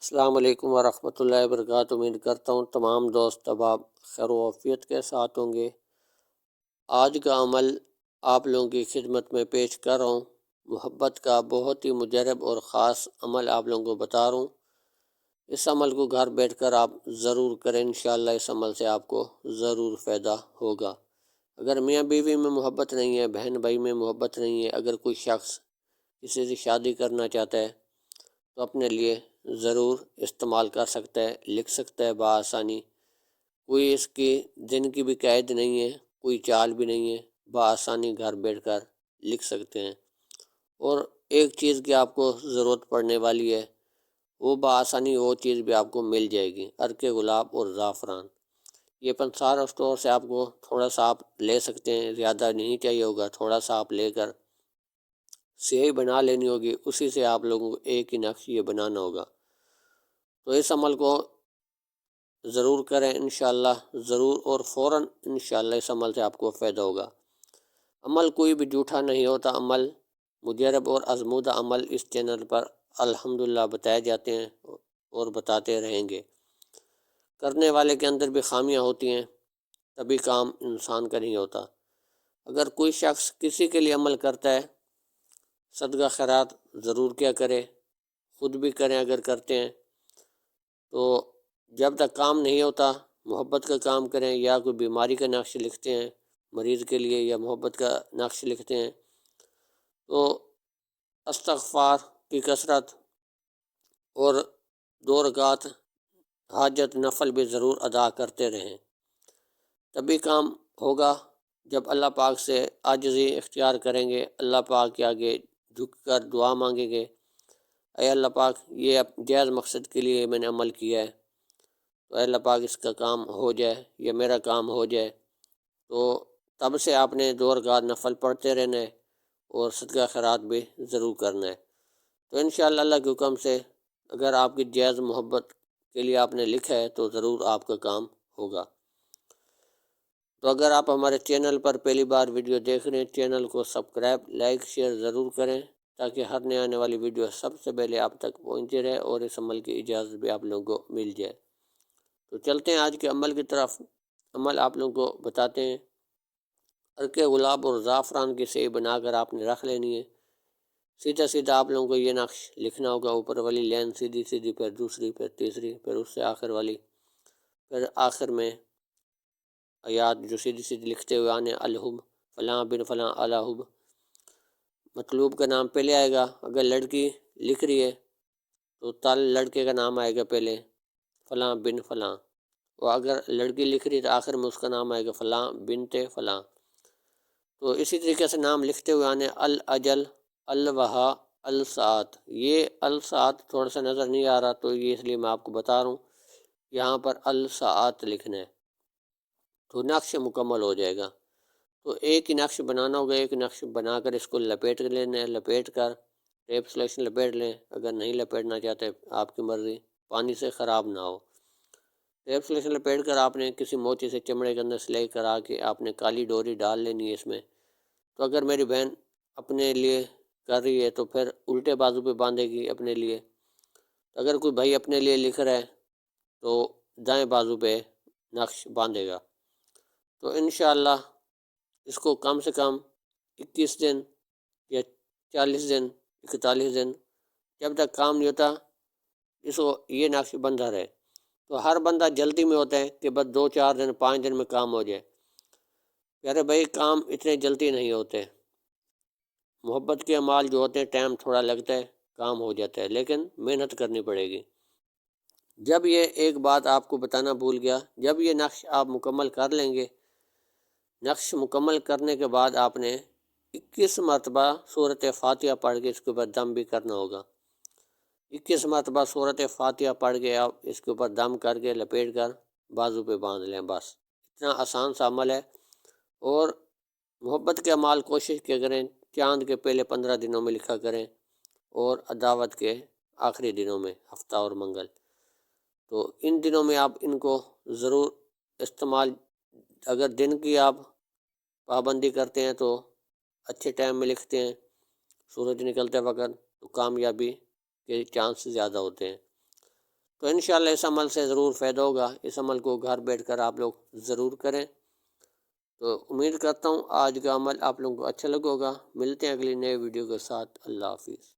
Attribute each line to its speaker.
Speaker 1: السلام علیکم ورحمۃ اللہ وبرکاتہ۔ امید کرتا ہوں تمام دوست احباب خیر و عافیت کے ساتھ ہوں گے۔ آج کا عمل آپ لوگوں کی خدمت میں پیش کر رہا ہوں۔ محبت کا بہت ہی مجرب اور خاص عمل آپ لوگوں کو بتا رہا ہوں۔ اس عمل کو گھر بیٹھ کر آپ ضرور کریں، انشاءاللہ اس عمل سے آپ کو ضرور فائدہ ہوگا۔ اگر میاں بیوی میں محبت نہیں ہے، بہن بھائی میں محبت نہیں ہے، اگر کوئی شخص کسی سے شادی کرنا چاہتا ہے تو اپنے لیے ضرور استعمال کر سکتا ہے، لکھ سکتا ہے بآسانی۔ کوئی اس کی دن کی بھی قید نہیں ہے، کوئی چال بھی نہیں ہے، بآسانی گھر بیٹھ کر لکھ سکتے ہیں۔ اور ایک چیز کی آپ کو ضرورت پڑنے والی ہے، وہ بآسانی وہ چیز بھی آپ کو مل جائے گی، عرق گلاب اور زعفران۔ یہ پنسار اسٹور سے آپ کو تھوڑا سا آپ لے سکتے ہیں، زیادہ نہیں چاہیے ہوگا، تھوڑا سا آپ لے کر سیاہی بنا لینی ہوگی، اسی سے آپ لوگوں کو ایک ہی نقش یہ بنانا ہوگا۔ تو اس عمل کو ضرور کریں انشاءاللہ، ضرور اور فوراً انشاءاللہ اس عمل سے آپ کو فائدہ ہوگا۔ عمل کوئی بھی جھوٹا نہیں ہوتا، عمل مجرب اور آزمودہ عمل اس چینل پر الحمدللہ بتائے جاتے ہیں اور بتاتے رہیں گے۔ کرنے والے کے اندر بھی خامیاں ہوتی ہیں، تبھی کام انسان کا نہیں ہوتا۔ اگر کوئی شخص کسی کے لیے عمل کرتا ہے، صدقہ خیرات ضرور کیا کرے، خود بھی کریں اگر کرتے ہیں تو۔ جب تک کام نہیں ہوتا محبت کا کام کریں، یا کوئی بیماری کا نقش لکھتے ہیں مریض کے لیے یا محبت کا نقش لکھتے ہیں تو استغفار کی کثرت اور 2 رکعت حاجت نفل بھی ضرور ادا کرتے رہیں، تبھی کام ہوگا۔ جب اللہ پاک سے عاجزی اختیار کریں گے، اللہ پاک کے آگے جھک کر دعا مانگیں گے، اے اللہ پاک یہ جائز مقصد کے لیے میں نے عمل کیا ہے، تو اے اللہ پاک اس کا کام ہو جائے یا میرا کام ہو جائے، تو تب سے آپ نے 2 رکعت نفل پڑھتے رہنا ہے اور صدقہ خیرات بھی ضرور کرنا ہے۔ تو انشاءاللہ اللہ کے حکم سے اگر آپ کی جائز محبت کے لیے آپ نے لکھا ہے تو ضرور آپ کا کام ہوگا۔ تو اگر آپ ہمارے چینل پر پہلی بار ویڈیو دیکھ رہے ہیں، چینل کو سبسکرائب، لائک، شیئر ضرور کریں تاکہ ہر نئے آنے والی ویڈیو سب سے پہلے آپ تک پہنچے رہے اور اس عمل کی اجازت بھی آپ لوگوں کو مل جائے۔ تو چلتے ہیں آج کے عمل کی طرف۔ عمل آپ لوگوں کو بتاتے ہیں۔ عرق گلاب اور زعفران کی سیاہی بنا کر آپ نے رکھ لینی ہے۔ سیدھا سیدھا آپ لوگوں کو یہ نقش لکھنا ہوگا، اوپر والی لائن سیدھی سیدھی، پھر دوسری، پھر تیسری، پھر اس سے آخر والی، پھر آخر میں آیات جو سیدھی سیدھی لکھتے ہوئے آنے، الحب فلاں بن فلاں الحب، مطلوب کا نام پہلے آئے گا۔ اگر لڑکی لکھ رہی ہے تو تل لڑکے کا نام آئے گا پہلے، فلاں بن فلاں، اور اگر لڑکی لکھ رہی ہے تو آخر میں اس کا نام آئے گا فلاں بنت فلاں۔ تو اسی طریقے سے نام لکھتے ہوئے آنے، الاجل، الوہا، الساعت۔ یہ الساعت تھوڑا سا نظر نہیں آ رہا تو یہ اس لیے میں آپ کو بتا رہا ہوں، یہاں پر الساعت لکھنا ہے تو نقش مکمل ہو جائے گا۔ تو ایک ہی نقش بنانا ہوگا، ایک نقش بنا کر اس کو لپیٹ لینا ہے، لپیٹ کر ٹیپ سلیکشن لپیٹ لیں، اگر نہیں لپیٹنا چاہتے آپ کی مرضی، پانی سے خراب نہ ہو۔ ٹیپ سلیکشن لپیٹ کر آپ نے کسی موچی سے چمڑے کے اندر سلائی کرا کے آپ نے کالی ڈوری ڈال لینی ہے اس میں۔ تو اگر میری بہن اپنے لیے کر رہی ہے تو پھر الٹے بازو پہ باندھے گی اپنے لیے، اگر کوئی بھائی اپنے لیے لکھ رہا ہے تو دائیں بازو پہ نقش باندھے گا۔ تو انشاءاللہ اس کو کم سے کم 21 دن یا 40 دن، 41 دن، جب تک کام نہیں ہوتا اس کو یہ نقش بندھا رہے۔ تو ہر بندہ جلدی میں ہوتا ہے کہ بس 2-4 دن 5 دن میں کام ہو جائے۔ پیارے بھائی کام اتنے جلدی نہیں ہوتے، محبت کے اعمال جو ہوتے ہیں ٹائم تھوڑا لگتا ہے، کام ہو جاتا ہے، لیکن محنت کرنی پڑے گی۔ جب یہ ایک بات آپ کو بتانا بھول گیا، جب یہ نقش آپ مکمل کر لیں گے، نقش مکمل کرنے کے بعد آپ نے 21 مرتبہ سورۃ فاتحہ پڑھ کے اس کے اوپر دم بھی کرنا ہوگا۔ 21 مرتبہ سورۃ فاتحہ پڑھ کے آپ اس کے اوپر دم کر کے لپیٹ کر بازو پہ باندھ لیں، بس اتنا آسان سا عمل ہے۔ اور محبت کے اعمال کوشش کیا کریں چاند کے پہلے 15 دنوں میں لکھا کریں اور عداوت کے آخری دنوں میں، ہفتہ اور منگل۔ تو ان دنوں میں آپ ان کو ضرور استعمال، اگر دن کی آپ پابندی کرتے ہیں تو اچھے ٹائم میں لکھتے ہیں، سورج نکلتے وقت، تو کامیابی کے چانس زیادہ ہوتے ہیں۔ تو انشاءاللہ اس عمل سے ضرور فائدہ ہوگا، اس عمل کو گھر بیٹھ کر آپ لوگ ضرور کریں۔ تو امید کرتا ہوں آج کا عمل آپ لوگوں کو اچھا لگے ہوگا۔ ملتے ہیں اگلی نئے ویڈیو کے ساتھ۔ اللہ حافظ۔